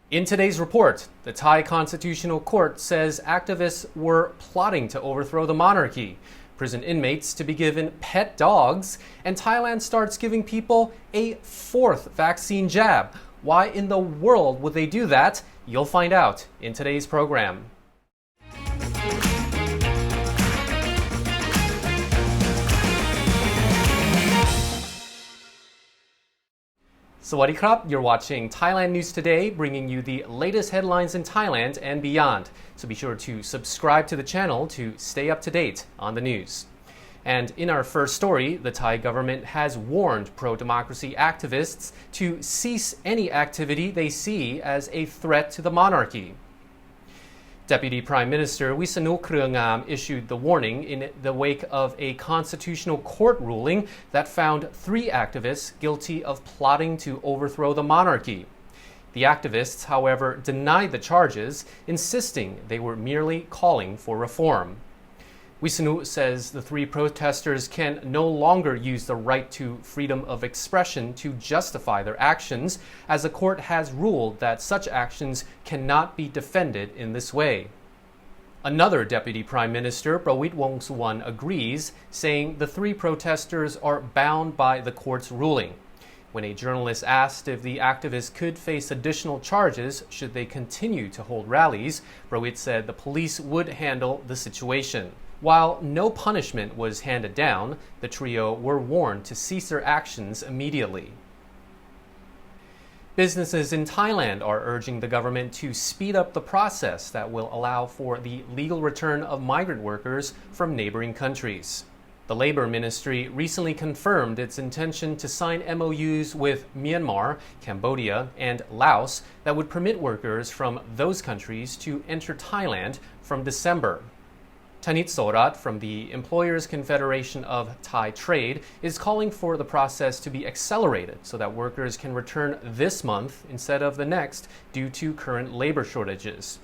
In today's report, the Thai Constitutional Court says activists were plotting to overthrow the monarchy, prison inmates to be given pet dogs, and Thailand starts giving people a fourth vaccine jab. Why in the world would they do that? You'll find out in today's program. Sawadee krap, you're watching Thailand News Today, bringing you the latest headlines in Thailand and beyond. So be sure to subscribe to the channel to stay up to date on the news. And in our first story, the Thai government has warned pro-democracy activists to cease any activity they see as a threat to the monarchy. Deputy Prime Minister Wisanu Kreungam issued the warning in the wake of a constitutional court ruling that found 3 activists guilty of plotting to overthrow the monarchy. The activists, however, denied the charges, insisting they were merely calling for reform. Wisanu says the 3 protesters can no longer use the right to freedom of expression to justify their actions, as the court has ruled that such actions cannot be defended in this way. Another Deputy Prime Minister, Prawit Wongsuwan, agrees, saying the 3 protesters are bound by the court's ruling. When a journalist asked if the activists could face additional charges should they continue to hold rallies, Prawit said the police would handle the situation. While no punishment was handed down, the trio were warned to cease their actions immediately. Businesses in Thailand are urging the government to speed up the process that will allow for the legal return of migrant workers from neighboring countries. The Labor Ministry recently confirmed its intention to sign MOUs with Myanmar, Cambodia, and Laos that would permit workers from those countries to enter Thailand from December. Tanit Sorat from the Employers Confederation of Thai Trade is calling for the process to be accelerated so that workers can return this month instead of the next due to current labor shortages.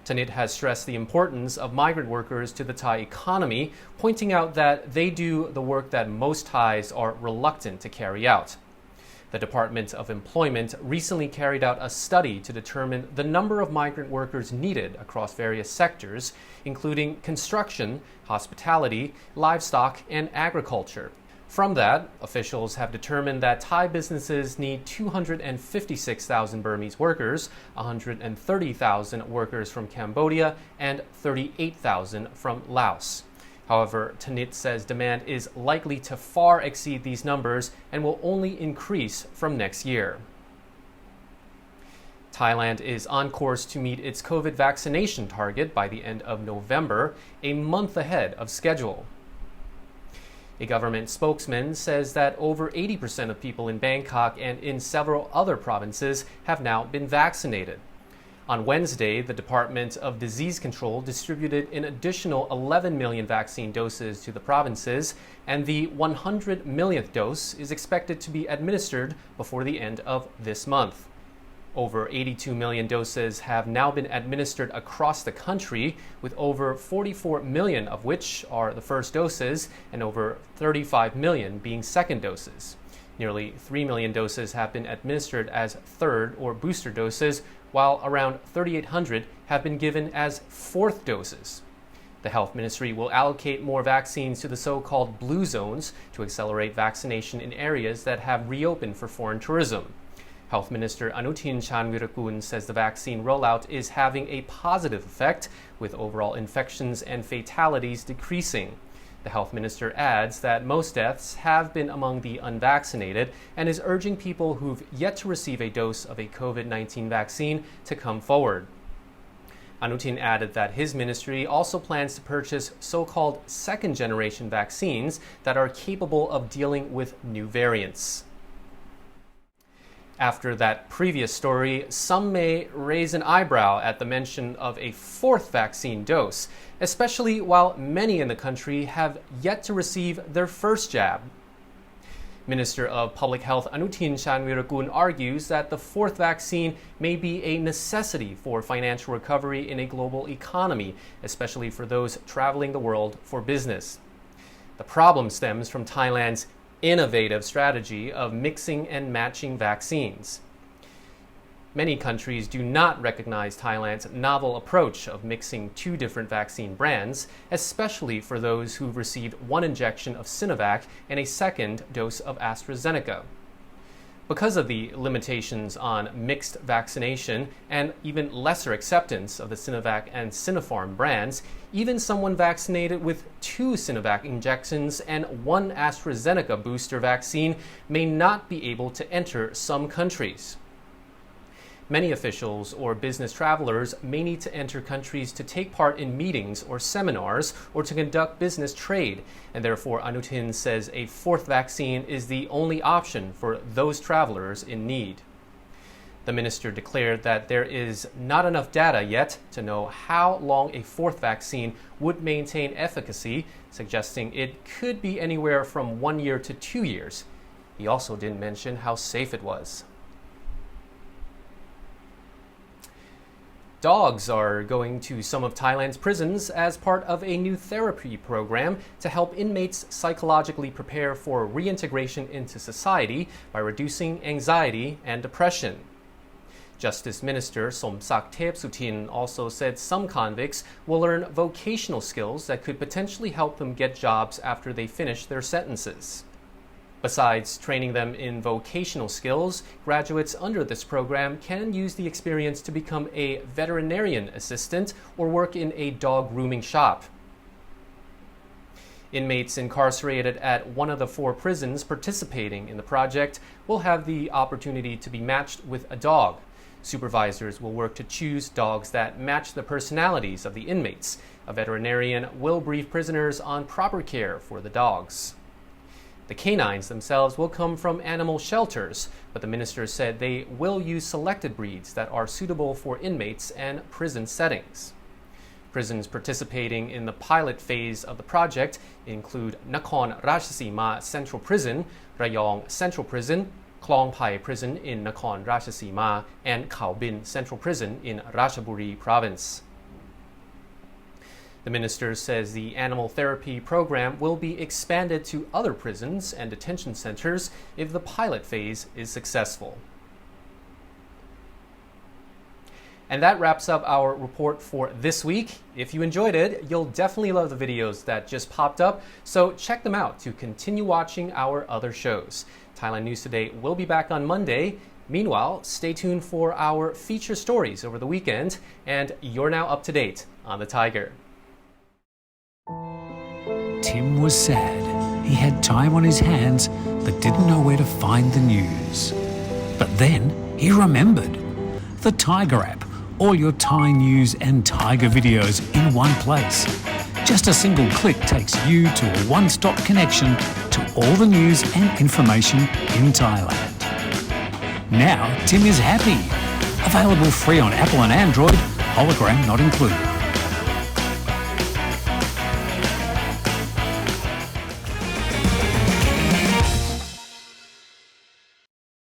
Tanit has stressed the importance of migrant workers to the Thai economy, pointing out that they do the work that most Thais are reluctant to carry out. The Department of Employment recently carried out a study to determine the number of migrant workers needed across various sectors, including construction, hospitality, livestock, and agriculture. From that, officials have determined that Thai businesses need 256,000 Burmese workers, 130,000 workers from Cambodia, and 38,000 from Laos. However, Tanit says demand is likely to far exceed these numbers and will only increase from next year. Thailand is on course to meet its COVID vaccination target by the end of November, a month ahead of schedule. A government spokesman says that over 80% of people in Bangkok and in several other provinces have now been vaccinated. On Wednesday, the Department of Disease Control distributed an additional 11 million vaccine doses to the provinces, and the 100 millionth dose is expected to be administered before the end of this month. Over 82 million doses have now been administered across the country, with over 44 million of which are the first doses and over 35 million being second doses. Nearly 3 million doses have been administered as third or booster doses, while around 3,800 have been given as fourth doses. The Health Ministry will allocate more vaccines to the so-called blue zones to accelerate vaccination in areas that have reopened for foreign tourism. Health Minister Anutin Charnvirakul says the vaccine rollout is having a positive effect, with overall infections and fatalities decreasing. The health minister adds that most deaths have been among the unvaccinated and is urging people who've yet to receive a dose of a COVID-19 vaccine to come forward. Anutin added that his ministry also plans to purchase so-called second-generation vaccines that are capable of dealing with new variants. After that previous story, some may raise an eyebrow at the mention of a fourth vaccine dose, especially while many in the country have yet to receive their first jab. Minister of Public Health Anutin Charnvirakul argues that the fourth vaccine may be a necessity for financial recovery in a global economy, especially for those traveling the world for business. The problem stems from Thailand's innovative strategy of mixing and matching vaccines. Many countries do not recognize Thailand's novel approach of mixing two different vaccine brands, especially for those who've received one injection of Sinovac and a second dose of AstraZeneca. Because of the limitations on mixed vaccination and even lesser acceptance of the Sinovac and Sinopharm brands, even someone vaccinated with 2 Sinovac injections and 1 AstraZeneca booster vaccine may not be able to enter some countries. Many officials or business travelers may need to enter countries to take part in meetings or seminars or to conduct business trade, and therefore Anutin says a 4th vaccine is the only option for those travelers in need. The minister declared that there is not enough data yet to know how long a 4th vaccine would maintain efficacy, suggesting it could be anywhere from 1 year to 2 years. He also didn't mention how safe it was. Dogs are going to some of Thailand's prisons as part of a new therapy program to help inmates psychologically prepare for reintegration into society by reducing anxiety and depression. Justice Minister Somsak Thepsutin also said some convicts will learn vocational skills that could potentially help them get jobs after they finish their sentences. Besides training them in vocational skills, graduates under this program can use the experience to become a veterinarian assistant or work in a dog grooming shop. Inmates incarcerated at one of the 4 prisons participating in the project will have the opportunity to be matched with a dog. Supervisors will work to choose dogs that match the personalities of the inmates. A veterinarian will brief prisoners on proper care for the dogs. The canines themselves will come from animal shelters, but the minister said they will use selected breeds that are suitable for inmates and prison settings. Prisons participating in the pilot phase of the project include Nakhon Ratchasima Central Prison, Rayong Central Prison, Klong Pai Prison in Nakhon Ratchasima, and Khao Bin Central Prison in Ratchaburi Province. The minister says the animal therapy program will be expanded to other prisons and detention centers if the pilot phase is successful. And that wraps up our report for this week. If you enjoyed it, you'll definitely love the videos that just popped up, so check them out to continue watching our other shows. Thailand News Today will be back on Monday. Meanwhile, stay tuned for our feature stories over the weekend, and you're now up to date on the Thaiger. Tim was sad. He had time on his hands but didn't know where to find the news. But then he remembered. The Thaiger app. All your Thai news and Thaiger videos in one place. Just a single click takes you to a one-stop connection to all the news and information in Thailand. Now Tim is happy. Available free on Apple and Android, hologram not included.